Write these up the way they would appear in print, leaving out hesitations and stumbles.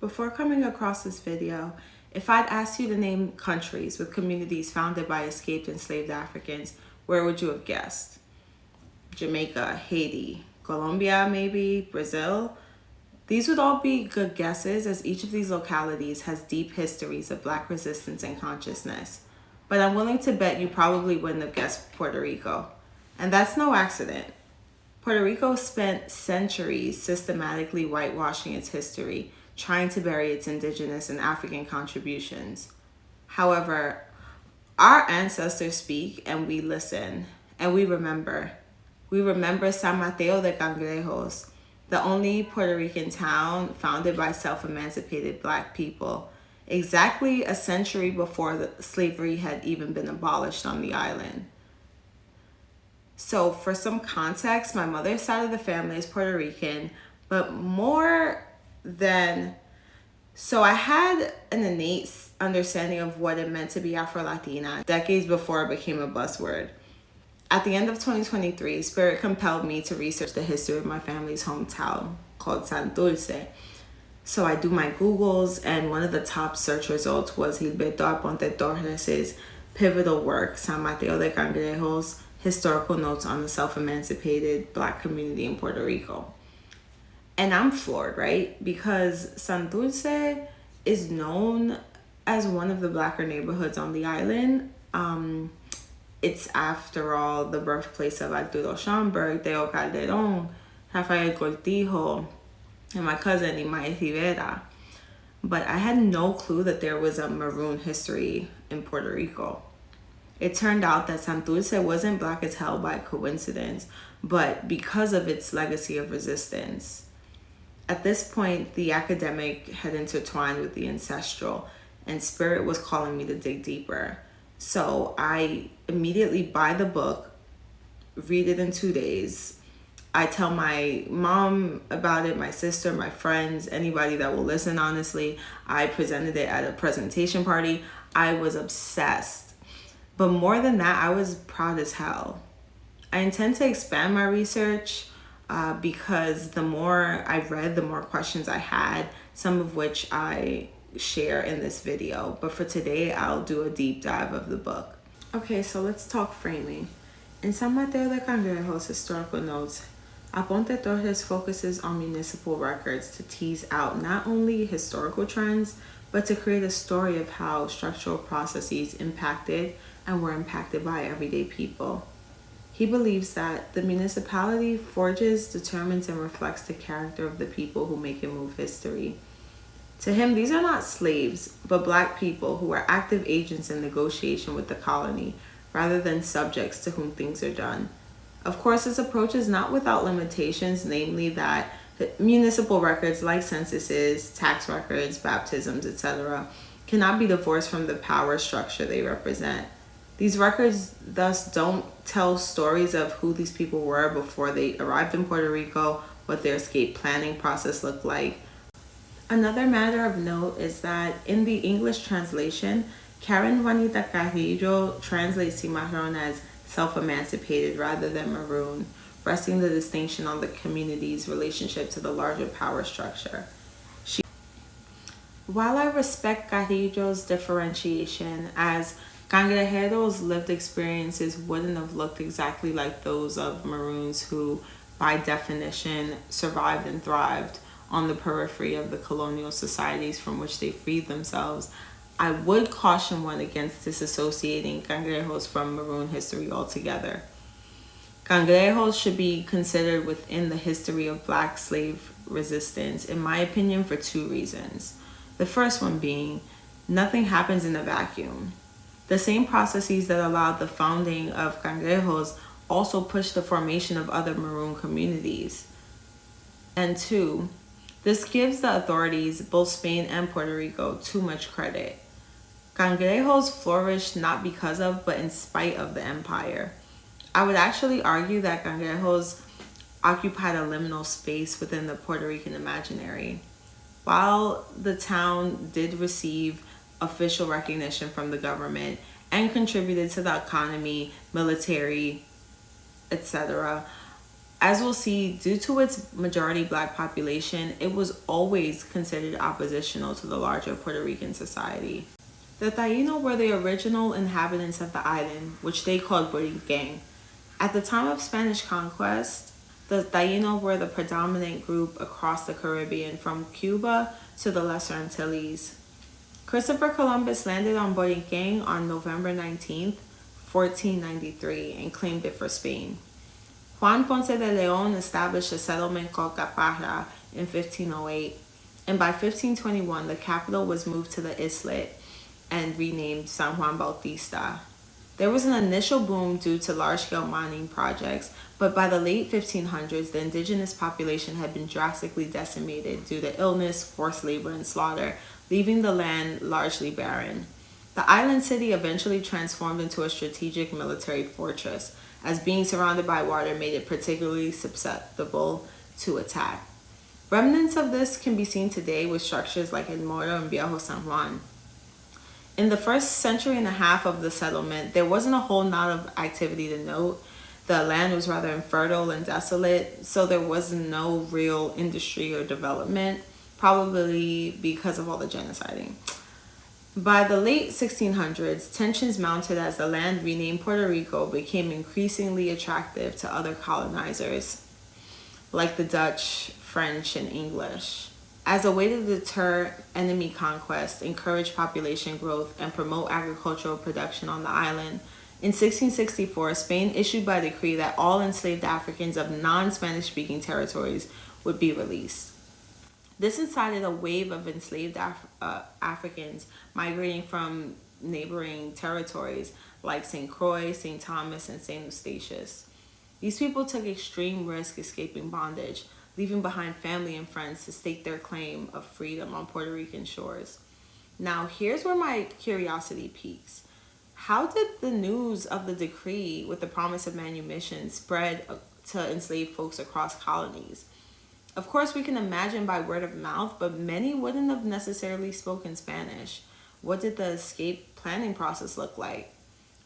Before coming across this video, if I'd asked you to name countries with communities founded by escaped enslaved Africans, where would you have guessed? Jamaica, Haiti, Colombia maybe, Brazil? These would all be good guesses, as each of these localities has deep histories of Black resistance and consciousness. But I'm willing to bet you probably wouldn't have guessed Puerto Rico. And that's no accident. Puerto Rico spent centuries systematically whitewashing its history, trying to bury its indigenous and African contributions. However, our ancestors speak and we listen, and we remember. We remember San Mateo de Cangrejos, the only Puerto Rican town founded by self-emancipated Black people, exactly a century before slavery had even been abolished on the island. So for some context, my mother's side of the family is Puerto Rican, but so I had an innate understanding of what it meant to be Afro-Latina decades before it became a buzzword. At the end of 2023, Spirit compelled me to research the history of my family's hometown called San Dulce. So I do my Googles, and one of the top search results was Gilberto Aponte Torres' pivotal work, San Mateo de Cangrejos, Historical Notes on the Self-Emancipated Black Community in Puerto Rico. And I'm floored, right? Because San Dulce is known as one of the Blacker neighborhoods on the island. It's, after all, the birthplace of Arturo Schomburg, Teo Calderon, Rafael Cortijo, and my cousin Imai Rivera. But I had no clue that there was a Maroon history in Puerto Rico. It turned out that San Dulce wasn't Black as hell by coincidence, but because of its legacy of resistance. At this point, the academic had intertwined with the ancestral, and Spirit was calling me to dig deeper. So I immediately buy the book, read it in 2 days. I tell my mom about it, my sister, my friends, anybody that will listen, honestly. I presented it at a presentation party. I was obsessed. But more than that, I was proud as hell. I intend to expand my research because the more I read, the more questions I had, some of which I share in this video. But for today, I'll do a deep dive of the book. Okay, so let's talk framing. In San Mateo de Cangrejos' historical notes, Aponte Torres focuses on municipal records to tease out not only historical trends, but to create a story of how structural processes impacted and were impacted by everyday people. He believes that the municipality forges, determines, and reflects the character of the people who make and move history. To him, these are not slaves, but Black people who are active agents in negotiation with the colony, rather than subjects to whom things are done. Of course, this approach is not without limitations, namely that municipal records like censuses, tax records, baptisms, etc., cannot be divorced from the power structure they represent. These records thus don't tell stories of who these people were before they arrived in Puerto Rico, what their escape planning process looked like. Another matter of note is that in the English translation, Karen Juanita Carrillo translates Cimarron as self-emancipated rather than Maroon, resting the distinction on the community's relationship to the larger power structure. While I respect Carrillo's differentiation, as Cangrejeros' lived experiences wouldn't have looked exactly like those of Maroons who, by definition, survived and thrived on the periphery of the colonial societies from which they freed themselves, I would caution one against disassociating Cangrejos from Maroon history altogether. Cangrejos should be considered within the history of Black slave resistance, in my opinion, for 2 reasons. The first one being, nothing happens in a vacuum. The same processes that allowed the founding of Cangrejos also pushed the formation of other Maroon communities. And 2, this gives the authorities, both Spain and Puerto Rico, too much credit. Cangrejos flourished not because of, but in spite of the empire. I would actually argue that Cangrejos occupied a liminal space within the Puerto Rican imaginary. While the town did receive official recognition from the government and contributed to the economy, military, etc., As we'll see, due to its majority black population, it was always considered oppositional to the larger Puerto Rican society. The Taíno were the original inhabitants of the island, which they called Borinquen. At the time of Spanish conquest, the Taíno were the predominant group across the Caribbean, from Cuba to the Lesser Antilles. Christopher Columbus landed on Borinquen on November 19th, 1493, and claimed it for Spain. Juan Ponce de León established a settlement called Caparra in 1508, and by 1521 the capital was moved to the islet and renamed San Juan Bautista. There was an initial boom due to large-scale mining projects, but by the late 1500s the indigenous population had been drastically decimated due to illness, forced labor, and slaughter, leaving the land largely barren. The island city eventually transformed into a strategic military fortress, as being surrounded by water made it particularly susceptible to attack. Remnants of this can be seen today with structures like El Moro and Viejo San Juan. In the first century and a half of the settlement, there wasn't a whole lot of activity to note. The land was rather infertile and desolate, so there was no real industry or development, probably because of all the genociding. By the late 1600s, tensions mounted as the land renamed Puerto Rico became increasingly attractive to other colonizers, like the Dutch, French, and English. As a way to deter enemy conquest, encourage population growth, and promote agricultural production on the island, in 1664, Spain issued by decree that all enslaved Africans of non-Spanish speaking territories would be released. This incited a wave of enslaved Africans migrating from neighboring territories like St. Croix, St. Thomas, and St. Eustatius. These people took extreme risk escaping bondage, leaving behind family and friends to stake their claim of freedom on Puerto Rican shores. Now, here's where my curiosity peaks. How did the news of the decree with the promise of manumission spread to enslaved folks across colonies? Of course, we can imagine by word of mouth, but many wouldn't have necessarily spoken Spanish. What did the escape planning process look like?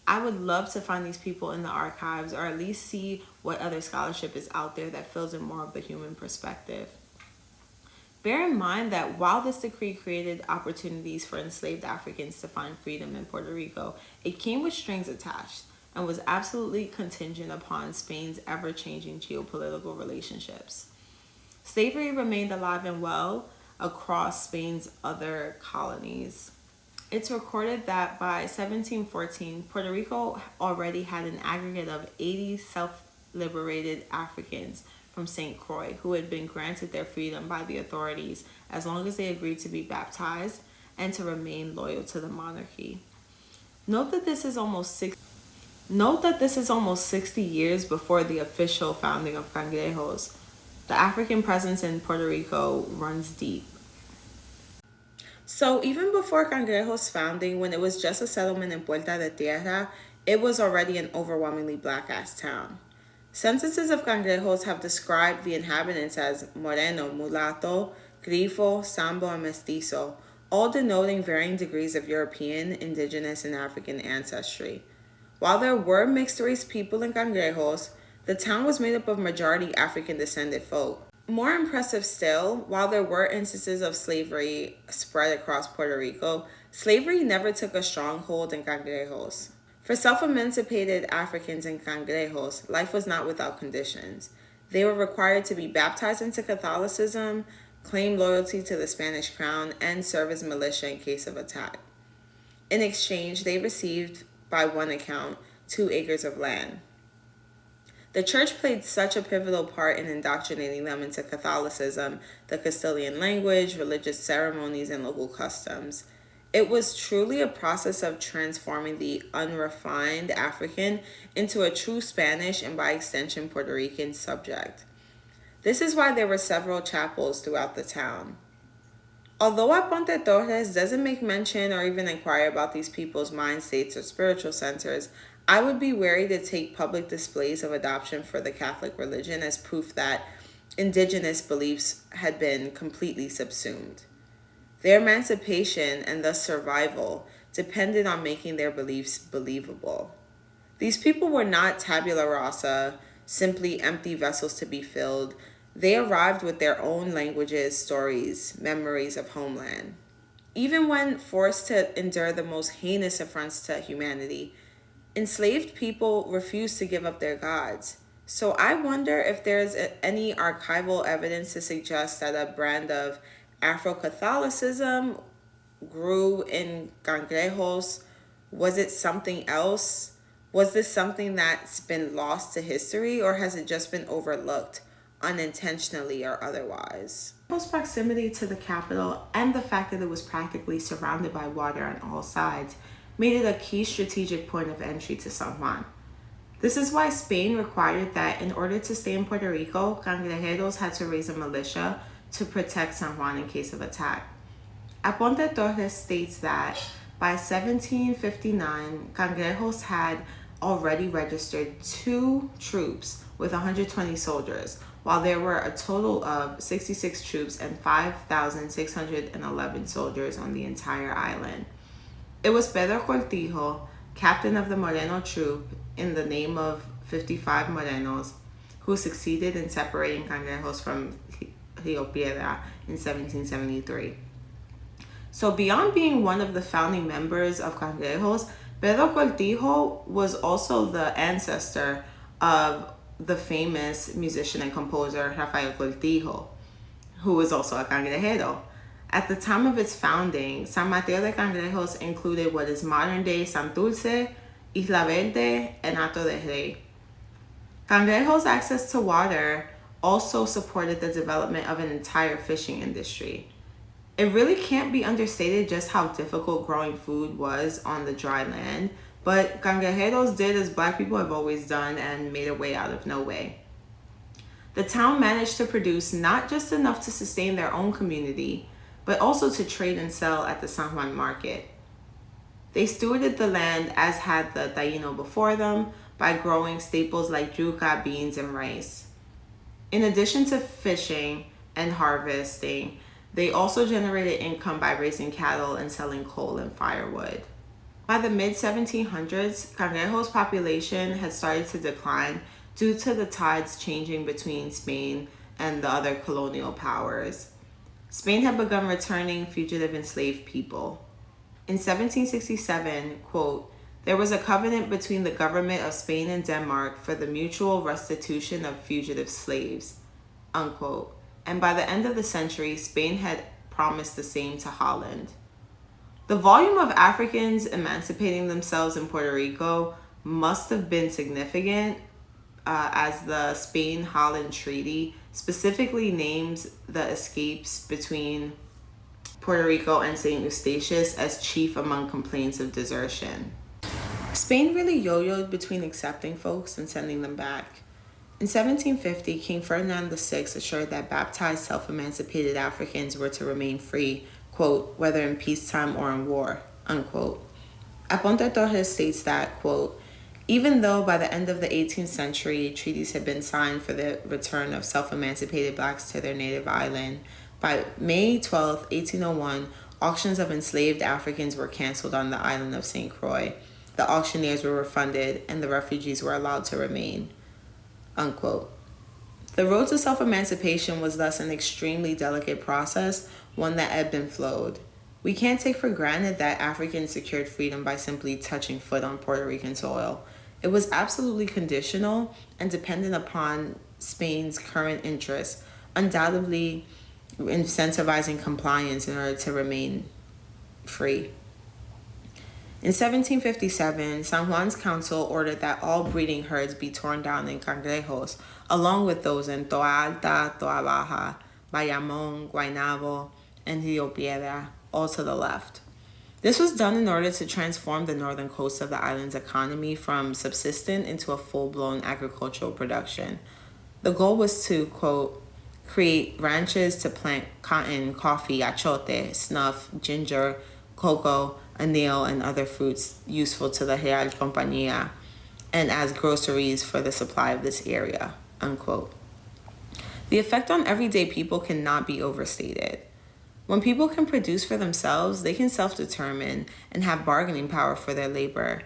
I would love to find these people in the archives, or at least see what other scholarship is out there that fills in more of the human perspective. Bear in mind that while this decree created opportunities for enslaved Africans to find freedom in Puerto Rico, it came with strings attached and was absolutely contingent upon Spain's ever-changing geopolitical relationships. Slavery remained alive and well across Spain's other colonies. It's recorded that by 1714, Puerto Rico already had an aggregate of 80 self-liberated Africans from St. Croix who had been granted their freedom by the authorities as long as they agreed to be baptized and to remain loyal to the monarchy. Note that this is almost 60 years before the official founding of Cangrejos. The African presence in Puerto Rico runs deep. So even before Cangrejos' founding, when it was just a settlement in Puerta de Tierra, it was already an overwhelmingly black-ass town. Censuses of Cangrejos have described the inhabitants as moreno, mulatto, grifo, sambo, and mestizo, all denoting varying degrees of European, indigenous, and African ancestry. While there were mixed-race people in Cangrejos, the town was made up of majority African-descended folk. More impressive still, while there were instances of slavery spread across Puerto Rico, slavery never took a stronghold in Cangrejos. For self-emancipated Africans in Cangrejos, life was not without conditions. They were required to be baptized into Catholicism, claim loyalty to the Spanish crown, and serve as militia in case of attack. In exchange, they received, by one account, 2 acres of land. The church played such a pivotal part in indoctrinating them into Catholicism, the Castilian language, religious ceremonies, and local customs. It was truly a process of transforming the unrefined African into a true Spanish and by extension Puerto Rican subject. This is why there were several chapels throughout the town. Although Aponte Torres doesn't make mention or even inquire about these people's mind states or spiritual centers, I would be wary to take public displays of adoption for the Catholic religion as proof that indigenous beliefs had been completely subsumed. Their emancipation and thus survival depended on making their beliefs believable. These people were not tabula rasa, simply empty vessels to be filled. They arrived with their own languages, stories, memories of homeland. Even when forced to endure the most heinous affronts to humanity, enslaved people refused to give up their gods. So I wonder if there's any archival evidence to suggest that a brand of Afro-Catholicism grew in Cangrejos. Was it something else? Was this something that's been lost to history, or has it just been overlooked unintentionally or otherwise? Close proximity to the capital and the fact that it was practically surrounded by water on all sides made it a key strategic point of entry to San Juan. This is why Spain required that in order to stay in Puerto Rico, Cangrejeros had to raise a militia to protect San Juan in case of attack. Aponte Torres states that by 1759, Cangrejos had already registered 2 troops with 120 soldiers, while there were a total of 66 troops and 5,611 soldiers on the entire island. It was Pedro Cortijo, captain of the Moreno troop, in the name of 55 Morenos, who succeeded in separating Cangrejos from Rio Piedra in 1773. So beyond being one of the founding members of Cangrejos, Pedro Cortijo was also the ancestor of the famous musician and composer Rafael Cortijo, who was also a cangrejero. At the time of its founding, San Mateo de Cangrejos included what is modern-day Santurce, Isla Verde, and Hato de Rey. Cangrejos' access to water also supported the development of an entire fishing industry. It really can't be understated just how difficult growing food was on the dry land, but Cangrejeros did as Black people have always done and made a way out of no way. The town managed to produce not just enough to sustain their own community, but also to trade and sell at the San Juan market. They stewarded the land, as had the Taíno before them, by growing staples like yuca, beans, and rice. In addition to fishing and harvesting, they also generated income by raising cattle and selling coal and firewood. By the mid-1700s, Cangrejos' population had started to decline due to the tides changing between Spain and the other colonial powers. Spain had begun returning fugitive enslaved people. In 1767, quote, there was a covenant between the government of Spain and Denmark for the mutual restitution of fugitive slaves, unquote. And by the end of the century, Spain had promised the same to Holland. The volume of Africans emancipating themselves in Puerto Rico must have been significant, as the Spain-Holland Treaty specifically names the escapes between Puerto Rico and St. Eustatius as chief among complaints of desertion. Spain really yo-yoed between accepting folks and sending them back. In 1750, King Ferdinand VI assured that baptized self-emancipated Africans were to remain free, quote, whether in peacetime or in war, unquote. Aponte Torres states that, quote, even though by the end of the 18th century, treaties had been signed for the return of self-emancipated Blacks to their native island, by May 12, 1801, auctions of enslaved Africans were canceled on the island of St. Croix. The auctioneers were refunded, and the refugees were allowed to remain, unquote. The road to self-emancipation was thus an extremely delicate process, one that ebbed and flowed. We can't take for granted that Africans secured freedom by simply touching foot on Puerto Rican soil. It was absolutely conditional and dependent upon Spain's current interests, undoubtedly incentivizing compliance in order to remain free. In 1757, San Juan's council ordered that all breeding herds be torn down in Cangrejos, along with those in Toa Alta, Toa Baja, Bayamón, Guaynabo, and Rio Piedra, all to the left. This was done in order to transform the northern coast of the island's economy from subsistent into a full-blown agricultural production. The goal was to, quote, create ranches to plant cotton, coffee, achote, snuff, ginger, cocoa, anil, and other fruits useful to the Real Compañía, and as groceries for the supply of this area, unquote. The effect on everyday people cannot be overstated. When people can produce for themselves, they can self-determine and have bargaining power for their labor.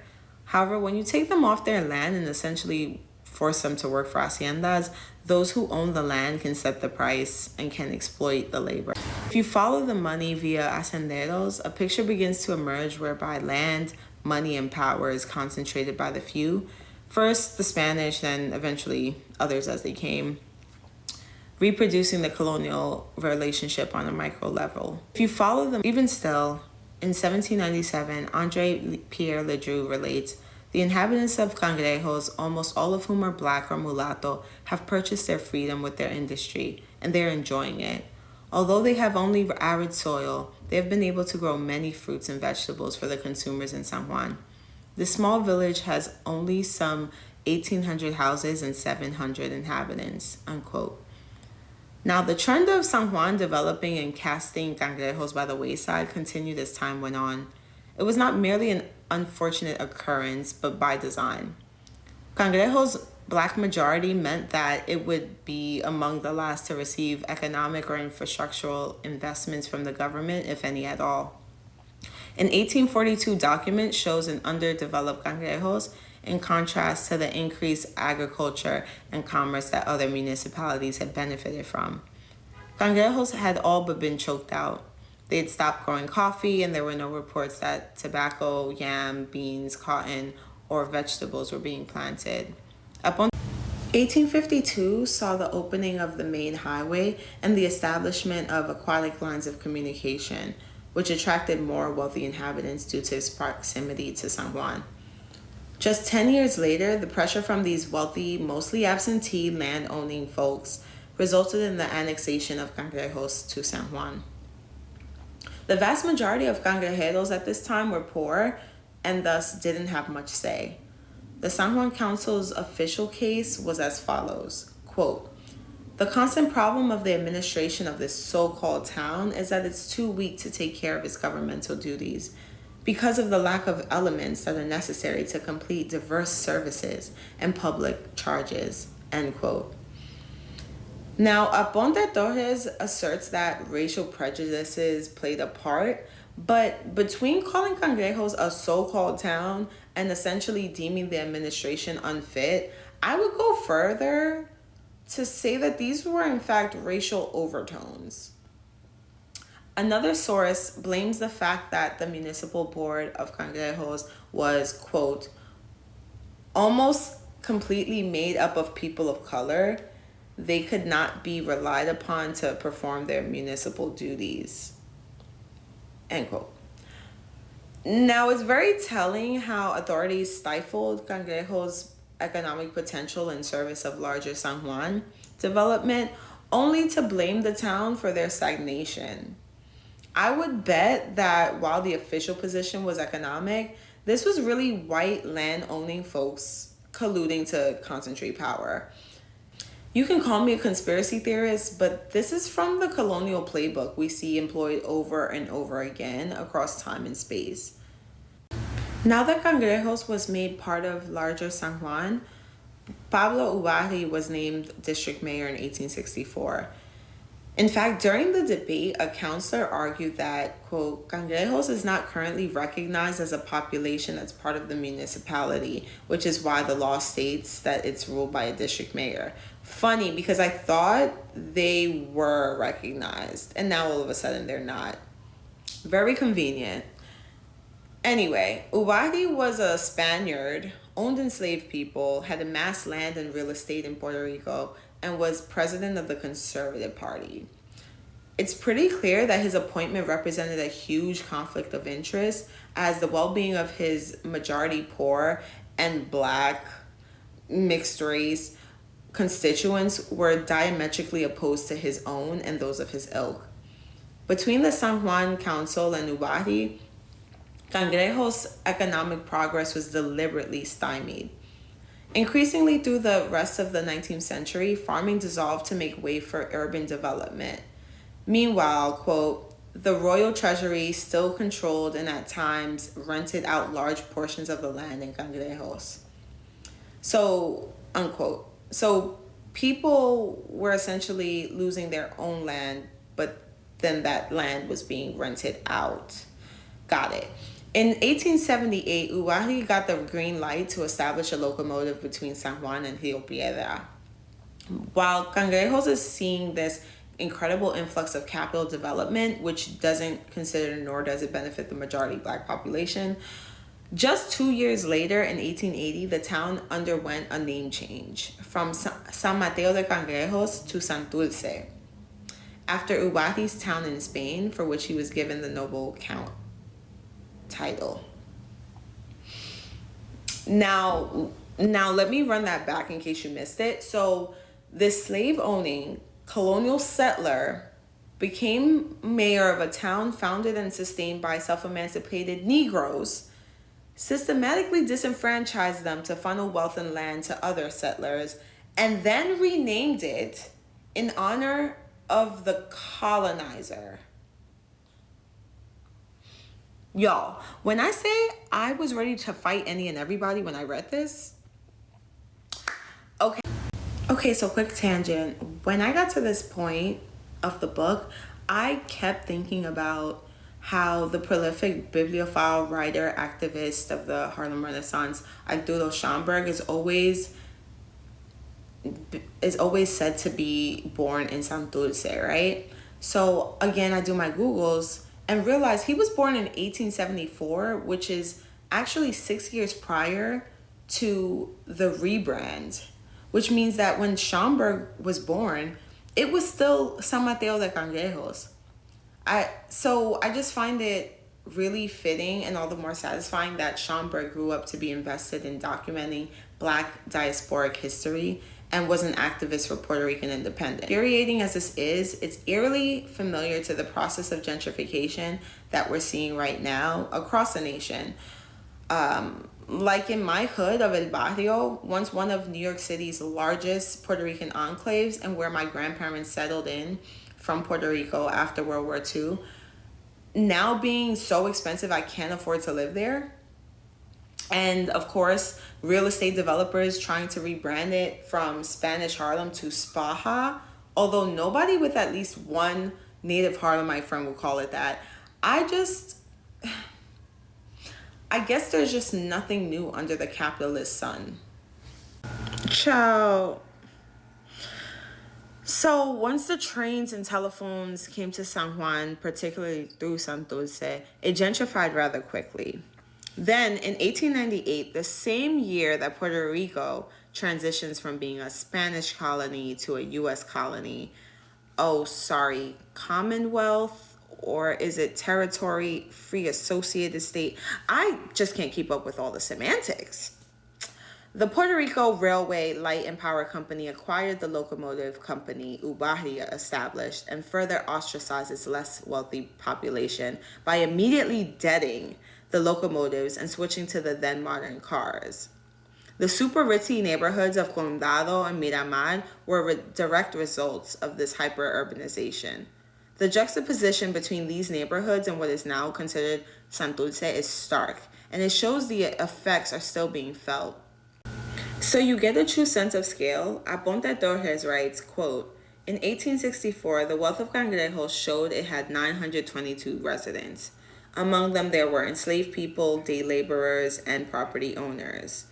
However, when you take them off their land and essentially force them to work for haciendas, those who own the land can set the price and can exploit the labor. If you follow the money via hacenderos, a picture begins to emerge whereby land, money, and power is concentrated by the few. First the Spanish, then eventually others as they came, reproducing the colonial relationship on a micro level. If you follow them, even still, in 1797, André Pierre Ledru relates, the inhabitants of Cangrejos, almost all of whom are black or mulatto, have purchased their freedom with their industry, and they are enjoying it. Although they have only arid soil, they have been able to grow many fruits and vegetables for the consumers in San Juan. This small village has only some 1,800 houses and 700 inhabitants, unquote. Now, the trend of San Juan developing and casting Cangrejos by the wayside continued as time went on. It was not merely an unfortunate occurrence, but by design. Cangrejos' black majority meant that it would be among the last to receive economic or infrastructural investments from the government, if any at all. An 1842 document shows an underdeveloped Cangrejos in contrast to the increased agriculture and commerce that other municipalities had benefited from. Cangrejos had all but been choked out. They had stopped growing coffee, and there were no reports that tobacco, yam, beans, cotton, or vegetables were being planted. 1852 saw the opening of the main highway and the establishment of aquatic lines of communication, which attracted more wealthy inhabitants due to its proximity to San Juan. Just 10 years later, the pressure from these wealthy, mostly absentee land-owning folks resulted in the annexation of Cangrejos to San Juan. The vast majority of Cangrejeros at this time were poor and thus didn't have much say. The San Juan Council's official case was as follows, quote, "The constant problem of the administration of this so-called town is that it's too weak to take care of its governmental duties because of the lack of elements that are necessary to complete diverse services and public charges," end quote. Now, Aponte Torres asserts that racial prejudices played a part, but between calling Cangrejos a so-called town and essentially deeming the administration unfit, I would go further to say that these were in fact racial overtones. Another source blames the fact that the municipal board of Cangrejos was, quote, "almost completely made up of people of color. They could not be relied upon to perform their municipal duties," end quote. Now, it's very telling how authorities stifled Cangrejos' economic potential in service of larger San Juan development, only to blame the town for their stagnation. I would bet that while the official position was economic, this was really white land-owning folks colluding to concentrate power. You can call me a conspiracy theorist, but this is from the colonial playbook we see employed over and over again across time and space. Now that Cangrejos was made part of larger San Juan, Pablo Ubarri was named district mayor in 1864. In fact, during the debate, a counselor argued that, quote, "Cangrejos is not currently recognized as a population that's part of the municipality, which is why the law states that it's ruled by a district mayor." Funny, because I thought they were recognized, and now all of a sudden they're not. Very convenient. Anyway, Ubarri was a Spaniard, owned enslaved people, had amassed land and real estate in Puerto Rico, and was president of the Conservative Party. It's pretty clear that his appointment represented a huge conflict of interest, as the well-being of his majority poor and black mixed race constituents were diametrically opposed to his own and those of his ilk. Between the San Juan Council and Ubarri, Cangrejos' economic progress was deliberately stymied. Increasingly through the rest of the 19th century, farming dissolved to make way for urban development. Meanwhile, quote, "the royal treasury still controlled and at times rented out large portions of the land in Cangrejos." So, unquote. So people were essentially losing their own land, but then that land was being rented out. Got it. In 1878, Uwahri got the green light to establish a locomotive between San Juan and Rio Piedra. While Cangrejos is seeing this incredible influx of capital development, which doesn't consider nor does it benefit the majority Black population, just 2 years later, in 1880, the town underwent a name change from San Mateo de Cangrejos to Santurce, after Uwahri's town in Spain, for which he was given the noble count title. Now let me run that back in case you missed it. So this slave-owning colonial settler became mayor of a town founded and sustained by self-emancipated Negroes, systematically disenfranchised them to funnel wealth and land to other settlers, and then renamed it in honor of the colonizer. Y'all, when I say I was ready to fight any and everybody when I read this, okay, so quick tangent. When I got to this point of the book, I kept thinking about how the prolific bibliophile, writer, activist of the Harlem Renaissance, Arturo Schomburg, is always said to be born in Santurce, right? So again, I do my Googles and realize he was born in 1874, which is actually 6 years prior to the rebrand, which means that when Schomburg was born, it was still San Mateo de Cangrejos. So I just find it really fitting and all the more satisfying that Schomburg grew up to be invested in documenting Black diasporic history and was an activist for Puerto Rican independence. Infuriating as this is, it's eerily familiar to the process of gentrification that we're seeing right now across the nation. Like in my hood of El Barrio, once one of New York City's largest Puerto Rican enclaves and where my grandparents settled in from Puerto Rico after World War II, now being so expensive I can't afford to live there. And of course, real estate developers trying to rebrand it from Spanish Harlem to Spaha, although nobody with at least one native Harlemite friend would call it that. I guess there's just nothing new under the capitalist sun. Ciao. So once the trains and telephones came to San Juan, particularly through Santurce, it gentrified rather quickly. Then in 1898, the same year that Puerto Rico transitions from being a Spanish colony to a U.S. colony, Commonwealth, or is it Territory Free Associated State? I just can't keep up with all the semantics. The Puerto Rico Railway Light and Power Company acquired the locomotive company Uwahri established and further ostracized its less wealthy population by immediately deading the locomotives and switching to the then modern cars. The super ritzy neighborhoods of Condado and Miramar were direct results of this hyper-urbanization. The juxtaposition between these neighborhoods and what is now considered Santurce is stark, and it shows the effects are still being felt. So you get a true sense of scale. Aponte Torres writes, quote, in 1864, the wealth of Cangrejos showed it had 922 residents. Among them, there were enslaved people, day laborers, and property owners.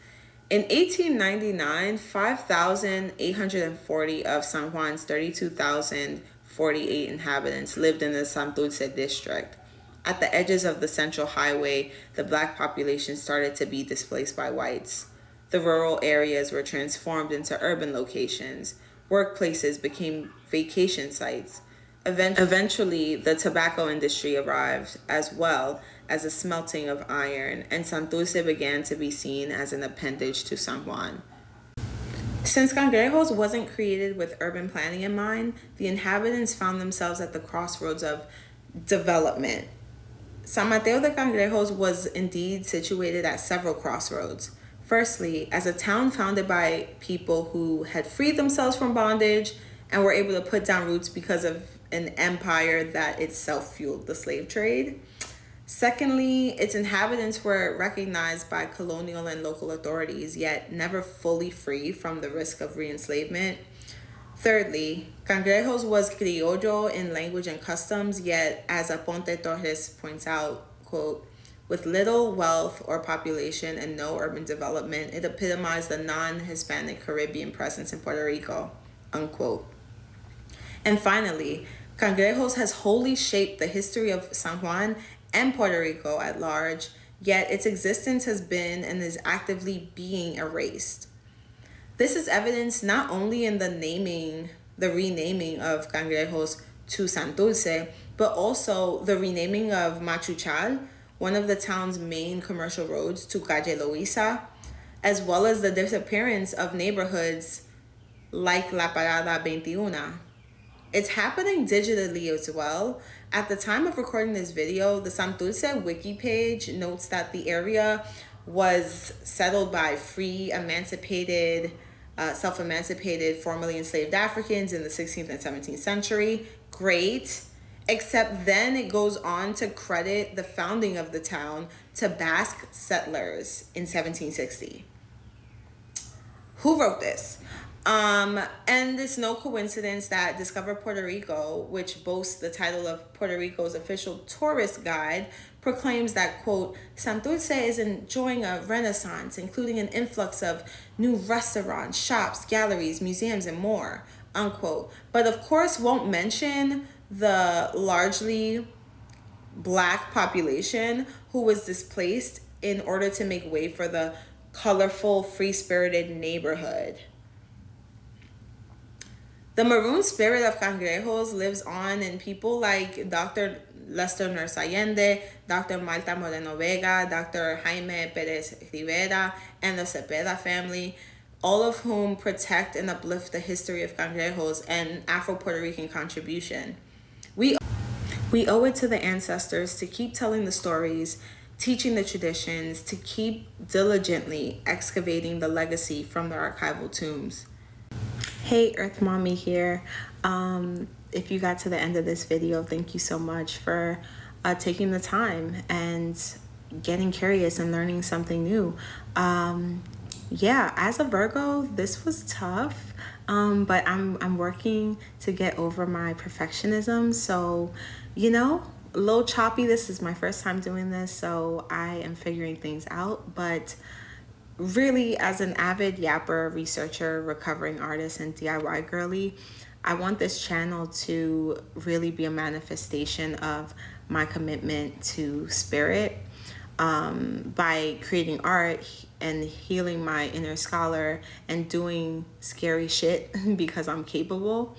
In 1899, 5,840 of San Juan's 32,048 inhabitants lived in the Santurce district. At the edges of the Central Highway, the Black population started to be displaced by whites. The rural areas were transformed into urban locations. Workplaces became vacation sites. Eventually, the tobacco industry arrived, as well as the smelting of iron, and Santurce began to be seen as an appendage to San Juan. Since Cangrejos wasn't created with urban planning in mind, the inhabitants found themselves at the crossroads of development. San Mateo de Cangrejos was indeed situated at several crossroads. Firstly, as a town founded by people who had freed themselves from bondage and were able to put down roots because of an empire that itself fueled the slave trade. Secondly, its inhabitants were recognized by colonial and local authorities, yet never fully free from the risk of re-enslavement. Thirdly, Cangrejos was criollo in language and customs, yet, as Aponte Torres points out, quote, With little wealth or population and no urban development, it epitomized the non-Hispanic Caribbean presence in Puerto Rico, unquote. And finally, Cangrejos has wholly shaped the history of San Juan and Puerto Rico at large, yet its existence has been and is actively being erased. This is evidenced not only in the renaming of Cangrejos to Santurce, but also the renaming of Machuchal, one of the town's main commercial roads, to Calle Loíza, as well as the disappearance of neighborhoods like La Parada 21. It's happening digitally as well. At the time of recording this video, the Santurce wiki page notes that the area was settled by free, self-emancipated, formerly enslaved Africans in the 16th and 17th century. Great. Except then it goes on to credit the founding of the town to Basque settlers in 1760. Who wrote this? And it's no coincidence that Discover Puerto Rico, which boasts the title of Puerto Rico's official tourist guide, proclaims that, quote, Santurce is enjoying a renaissance, including an influx of new restaurants, shops, galleries, museums, and more, unquote. But of course won't mention the largely Black population who was displaced in order to make way for the colorful, free-spirited neighborhood. The Maroon spirit of Cangrejos lives on in people like Dr. Lester Nurse Allende, Dr. Marta Moreno Vega, Dr. Jaime Perez Rivera, and the Cepeda family, all of whom protect and uplift the history of Cangrejos and Afro-Puerto Rican contribution. We owe it to the ancestors to keep telling the stories, teaching the traditions, to keep diligently excavating the legacy from the archival tombs. Hey, Earth Mommy here. If you got to the end of this video, thank you so much for taking the time and getting curious and learning something new. Yeah, as a Virgo, this was tough, but I'm working to get over my perfectionism. So, you know, a little choppy. This is my first time doing this, so I am figuring things out. But really, as an avid yapper, researcher, recovering artist, and DIY girly, I want this channel to really be a manifestation of my commitment to spirit, by creating art and healing my inner scholar and doing scary shit because I'm capable.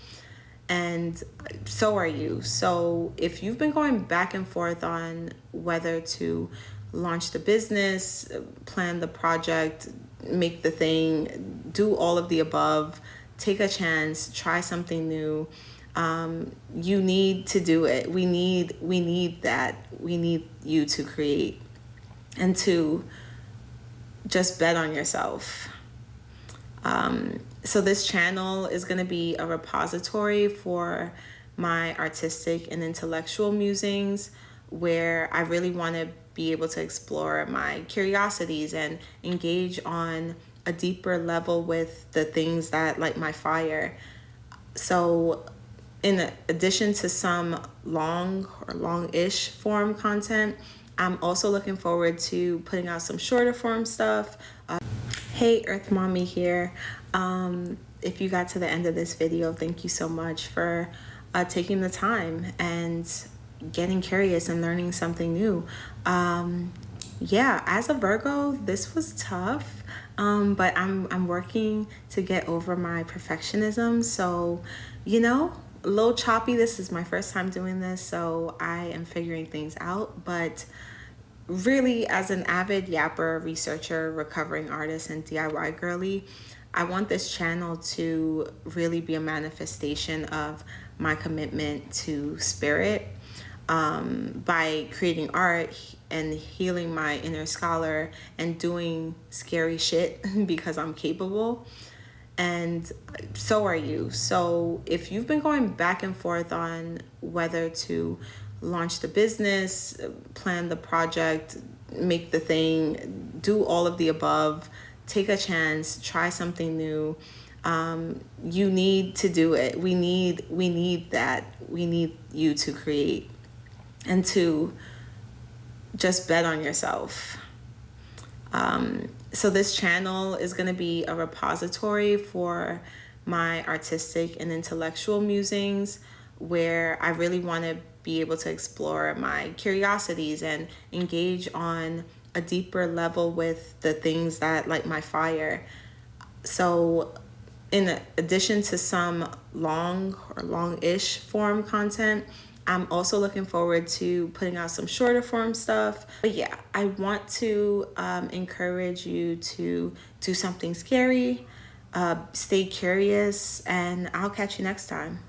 And so are you. So if you've been going back and forth on whether to launch the business, plan the project, make the thing, do all of the above, take a chance, try something new, you need to do it. We need that. We need you to create and to just bet on yourself. So this channel is going to be a repository for my artistic and intellectual musings, where I really want to be able to explore my curiosities and engage on a deeper level with the things that light my fire. So in addition to some long or long-ish form content, I'm also looking forward to putting out some shorter form stuff. Hey, Earth Mommy here. If you got to the end of this video, thank you so much for taking the time and getting curious and learning something new. Yeah, as a Virgo, this was tough, but I'm working to get over my perfectionism. So, you know, a little choppy. This is my first time doing this, so I am figuring things out. But really, as an avid yapper, researcher, recovering artist, and DIY girly, I want this channel to really be a manifestation of my commitment to spirit, by creating art and healing my inner scholar and doing scary shit because I'm capable. And so are you. So if you've been going back and forth on whether to launch the business, plan the project, make the thing, do all of the above, take a chance, try something new, you need to do it. We need that. We need you to create and to just bet on yourself. So this channel is going to be a repository for my artistic and intellectual musings, where I really want to be able to explore my curiosities and engage on a deeper level with the things that light my fire. So in addition to some long or long-ish form content, I'm also looking forward to putting out some shorter form stuff. But yeah, I want to encourage you to do something scary, stay curious, and I'll catch you next time.